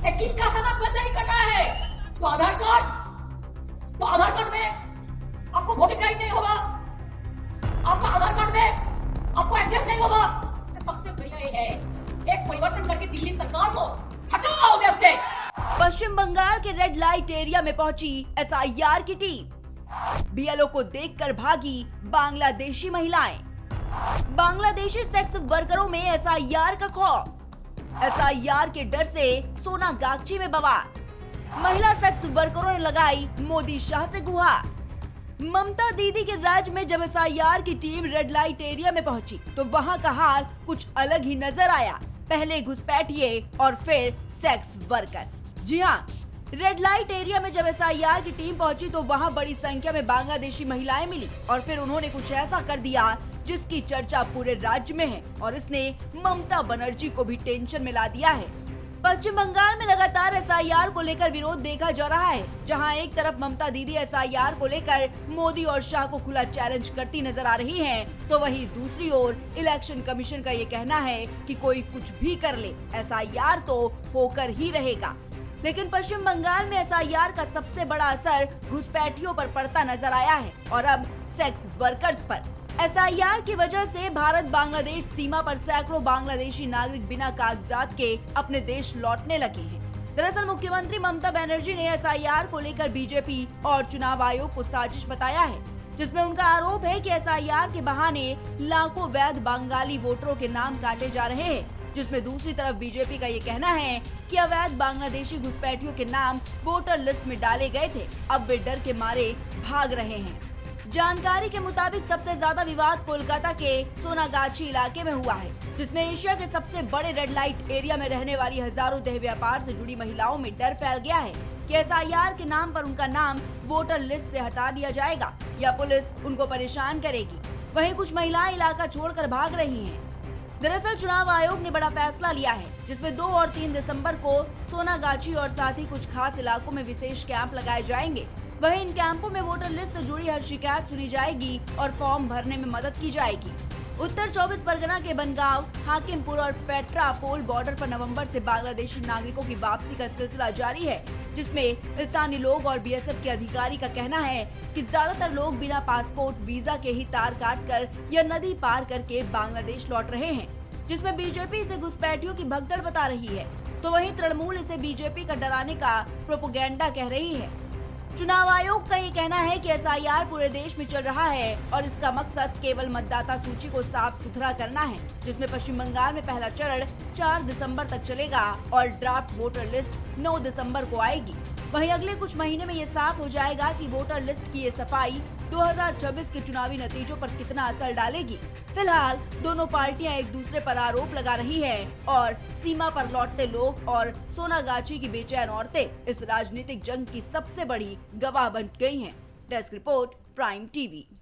21 का सारा बंद नहीं करना है तो आधार कार्ड में आपको वोटिंग राइट नहीं होगा, आपका आधार कार्ड में आपको एड्रेस नहीं होगा। तो सबसे बढ़िया ये है एक परिवर्तन करके दिल्ली सरकार को हटाओ देश से। पश्चिम बंगाल के रेड लाइट एरिया में पहुंची एसआईआर की टीम। बीएलओ को देखकर भागी बांग्लादेशी महिलाएं। बांग्लादेशी सेक्स वर्करों में एसआईआर का खौफ। एसआईआर के डर से सोनागाछी में बवाल। महिला सेक्स वर्करों ने लगाई मोदी शाह से गुहार। ममता दीदी के राज्य में जब एसआईआर की टीम रेड लाइट एरिया में पहुंची तो वहां का हाल कुछ अलग ही नजर आया। पहले घुसपैठिए और फिर सेक्स वर्कर। जी हाँ, रेड लाइट एरिया में जब एसआईआर की टीम पहुंची तो वहां बड़ी संख्या में बांग्लादेशी महिलाएं मिली और फिर उन्होंने कुछ ऐसा कर दिया जिसकी चर्चा पूरे राज्य में है और इसने ममता बनर्जी को भी टेंशन में ला दिया है। पश्चिम बंगाल में लगातार एसआईआर को लेकर विरोध देखा जा रहा है, जहां एक तरफ ममता दीदी एसआईआर को लेकर मोदी और शाह को खुला चैलेंज करती नजर आ रही हैं, तो वहीं दूसरी ओर इलेक्शन कमीशन का ये कहना है कि कोई कुछ भी कर ले एसआईआर तो होकर ही रहेगा। लेकिन पश्चिम बंगाल में एसआईआर का सबसे बड़ा असर घुसपैठियों पर पड़ता नजर आया है और अब सेक्स वर्कर्स पर। एसआईआर की वजह से भारत बांग्लादेश सीमा पर सैकड़ों बांग्लादेशी नागरिक बिना कागजात के अपने देश लौटने लगे हैं। दरअसल मुख्यमंत्री ममता बनर्जी ने एसआईआर को लेकर बीजेपी और चुनाव आयोग को साजिश बताया है, जिसमें उनका आरोप है कि एसआईआर के बहाने लाखों वैध बंगाली वोटरों के नाम काटे जा रहे हैं, जिसमें दूसरी तरफ बीजेपी का ये कहना है कि अवैध बांग्लादेशी घुसपैठियों के नाम वोटर लिस्ट में डाले गए थे, अब वे डर के मारे भाग रहे हैं। जानकारी के मुताबिक सबसे ज्यादा विवाद कोलकाता के सोनागाछी इलाके में हुआ है, जिसमें एशिया के सबसे बड़े रेड लाइट एरिया में रहने वाली हजारों देह व्यापार से जुड़ी महिलाओं में डर फैल गया है कि एसआईआर के नाम पर उनका नाम वोटर लिस्ट से हटा दिया जाएगा या पुलिस उनको परेशान करेगी। वहीं कुछ महिलाएं इलाका छोड़कर भाग रही हैं। दरअसल चुनाव आयोग ने बड़ा फैसला लिया है, जिसमें 2 और 3 दिसंबर को सोनागाछी और साथ ही कुछ खास इलाकों में विशेष कैंप लगाए जाएंगे। वहीं इन कैंपों में वोटर लिस्ट से जुड़ी हर शिकायत सुनी जाएगी और फॉर्म भरने में मदद की जाएगी। उत्तर 24 परगना के बनगांव, हाकिमपुर और पेट्रापोल बॉर्डर पर नवंबर से बांग्लादेशी नागरिकों की वापसी का सिलसिला जारी है, जिसमें स्थानीय लोग और बीएसएफ के अधिकारी का कहना है कि ज्यादातर लोग बिना पासपोर्ट वीजा के ही तार काट कर या नदी पार करके बांग्लादेश लौट रहे हैं, जिसमें बीजेपी इसे घुसपैठियों की भगदड़ बता रही है, तो वहीं तृणमूल इसे बीजेपी का डराने का प्रोपेगेंडा कह रही है। चुनाव आयोग का ये कहना है कि एसआईआर पूरे देश में चल रहा है और इसका मकसद केवल मतदाता सूची को साफ सुथरा करना है, जिसमें पश्चिम बंगाल में पहला चरण 4 दिसंबर तक चलेगा और ड्राफ्ट वोटर लिस्ट 9 दिसंबर को आएगी। वहीं अगले कुछ महीने में ये साफ हो जाएगा कि वोटर लिस्ट की ये सफाई 2026 के चुनावी नतीजों पर कितना असर डालेगी। फिलहाल दोनों पार्टियां एक दूसरे पर आरोप लगा रही हैं और सीमा पर लौटते लोग और सोनागाछी की बेचैन औरतें इस राजनीतिक जंग की सबसे बड़ी गवाह बन गई हैं। Desk report, prime TV.